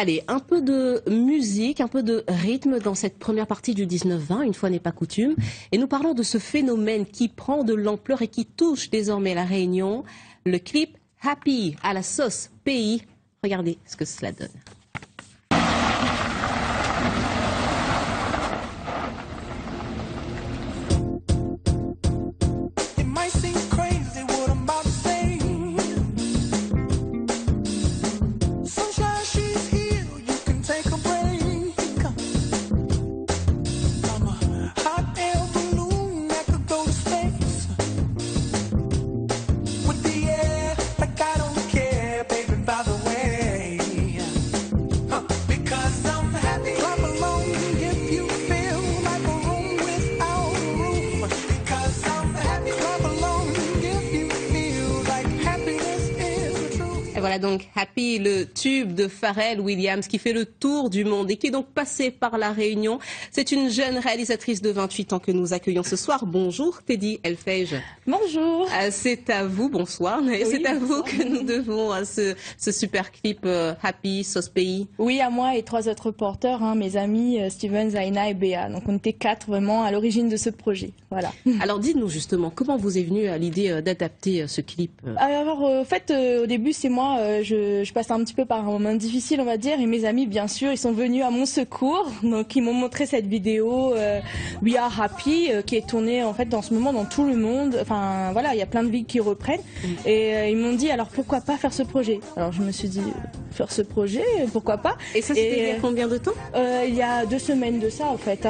Allez, un peu de musique, un peu de rythme dans cette première partie du 19-20, une fois n'est pas coutume. Et nous parlons de ce phénomène qui prend de l'ampleur et qui touche désormais la Réunion. Le clip Happy à la sauce pays. Regardez ce que cela donne. Voilà donc Happy, le tube de Pharrell Williams qui fait le tour du monde et qui est donc passé par la Réunion. C'est une jeune réalisatrice de 28 ans que nous accueillons ce soir. Bonjour Teddy Elfège. Bonjour. C'est à vous, bonsoir. Oui, c'est à vous que nous devons ce super clip Happy, sauce pays. Oui, à moi et 3 autres porteurs, mes amis Steven, Zaina et Béa. Donc on était 4 vraiment à l'origine de ce projet. Voilà. Alors dites-nous justement, comment vous est venue l'idée d'adapter ce clip? Alors en fait, au début c'est moi, je passais un petit peu par un moment difficile on va dire, et mes amis bien sûr, ils sont venus à mon secours. Donc ils m'ont montré cette vidéo We Are Happy qui est tournée en fait dans ce moment dans tout le monde. Enfin voilà, il y a plein de villes qui reprennent. Et ils m'ont dit alors pourquoi pas faire ce projet. Alors je me suis dit faire ce projet, pourquoi pas. Et ça c'était il y a combien de temps? Il y a 2 semaines de ça en fait.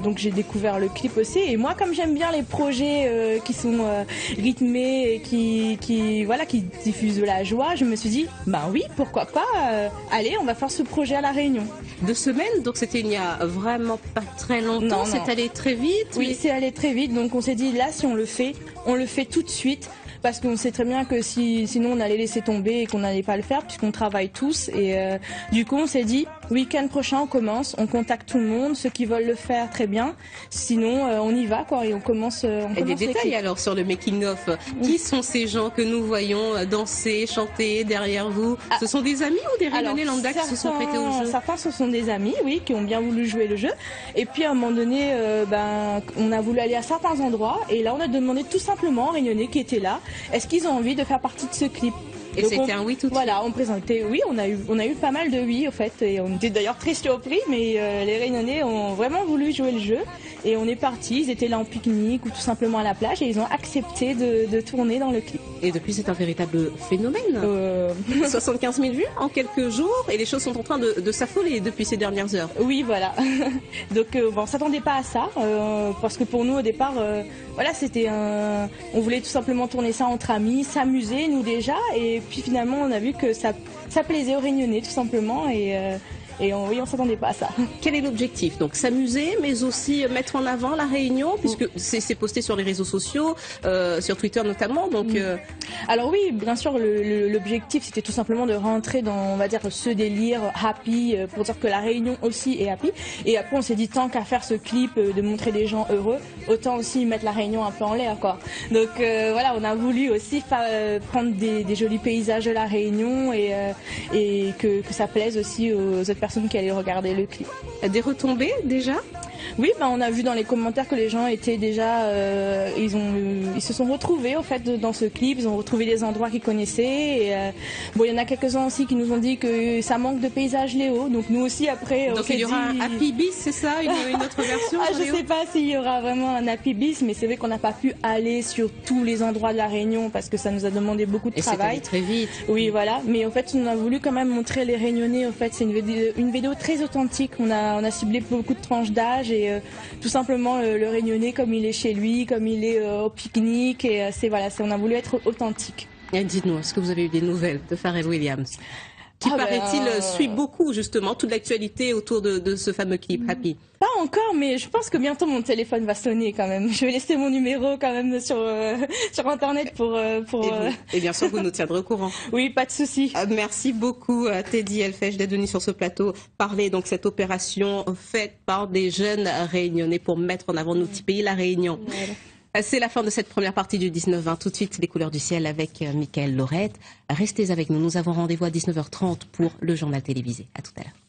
Donc j'ai découvert le clip aussi. Et moi comme j'aime bien les projets qui sont rythmés et qui diffusent de la joie, je me suis dit bah oui pourquoi pas. Allez, on va faire ce projet à la Réunion. 2 semaines, donc c'était il n'y a vraiment pas très longtemps. C'est allé très vite. Oui, c'est allé très vite. Donc on s'est dit là si on le fait tout de suite. Parce qu'on sait très bien que sinon on allait laisser tomber et qu'on n'allait pas le faire puisqu'on travaille tous. Et du coup on s'est dit, week-end prochain on commence, on contacte tout le monde, ceux qui veulent le faire très bien. Sinon on y va quoi et on commence. Et des détails alors sur le making of. Qui sont ces gens que nous voyons danser, chanter derrière vous? Ce sont des amis ou des Réunionnais lambda qui se sont prêtés au jeu? Certains ce sont des amis, oui, qui ont bien voulu jouer le jeu. Et puis à un moment donné, on a voulu aller à certains endroits et là on a demandé tout simplement aux Réunionnais qui étaient là. Est-ce qu'ils ont envie de faire partie de ce clip? Et c'était un oui tout de suite. Voilà, on présentait oui, on a eu pas mal de oui au fait et on était d'ailleurs très surpris, mais les Réunionnais ont vraiment voulu jouer le jeu et on est parti. Ils étaient là en pique-nique ou tout simplement à la plage et ils ont accepté de tourner dans le clip. Et depuis c'est un véritable phénomène. 75 000 vues en quelques jours et les choses sont en train de s'affoler depuis ces dernières heures. Oui voilà. Donc on s'attendait pas à ça parce que pour nous au départ voilà c'était on voulait tout simplement tourner ça entre amis, s'amuser nous déjà et puis finalement on a vu que ça plaisait aux Réunionnais tout simplement et on s'attendait pas à ça. Quel est l'objectif? Donc s'amuser, mais aussi mettre en avant la Réunion, puisque c'est posté sur les réseaux sociaux, sur Twitter notamment. Donc, Alors oui, bien sûr, l'objectif c'était tout simplement de rentrer dans, on va dire, ce délire happy, pour dire que la Réunion aussi est happy. Et après on s'est dit tant qu'à faire ce clip, de montrer des gens heureux, autant aussi mettre la Réunion un peu en l'air, quoi. Donc voilà, on a voulu aussi prendre des jolis paysages de la Réunion et que ça plaise aussi aux autres personnes qui allaient regarder le clip. Des retombées déjà? Oui, on a vu dans les commentaires que les gens étaient déjà, ils se sont retrouvés au fait dans ce clip, ils ont retrouvé des endroits qu'ils connaissaient. Et, il y en a quelques-uns aussi qui nous ont dit que ça manque de paysages Léo, donc nous aussi après. Donc il y aura un Happy Bis, c'est ça, une autre version? Je sais pas s'il y aura vraiment un Happy Bis, mais c'est vrai qu'on n'a pas pu aller sur tous les endroits de la Réunion parce que ça nous a demandé beaucoup de travail. Et c'est allé très vite. Oui, voilà, mais en fait on a voulu quand même montrer les Réunionnais. En fait, c'est une vidéo très authentique. On a ciblé beaucoup de tranches d'âge et tout simplement le Réunionnais comme il est chez lui, comme il est au pique-nique et on a voulu être authentique. Dites-nous, est-ce que vous avez eu des nouvelles de Pharrell Williams qui paraît-il suit beaucoup justement toute l'actualité autour de ce fameux clip Happy? Pas encore, mais je pense que bientôt mon téléphone va sonner quand même. Je vais laisser mon numéro quand même sur internet pour. Et bien sûr, vous nous tiendrez au courant. Oui, pas de souci. Merci beaucoup Teddy Elfège d'être venu sur ce plateau parler donc cette opération faite par des jeunes Réunionnais pour mettre en avant notre petit pays, la Réunion. Voilà. C'est la fin de cette première partie du 19-20. Tout de suite, les couleurs du ciel avec Mickaël Lorette. Restez avec nous. Nous avons rendez-vous à 19h30 pour le journal télévisé. À tout à l'heure.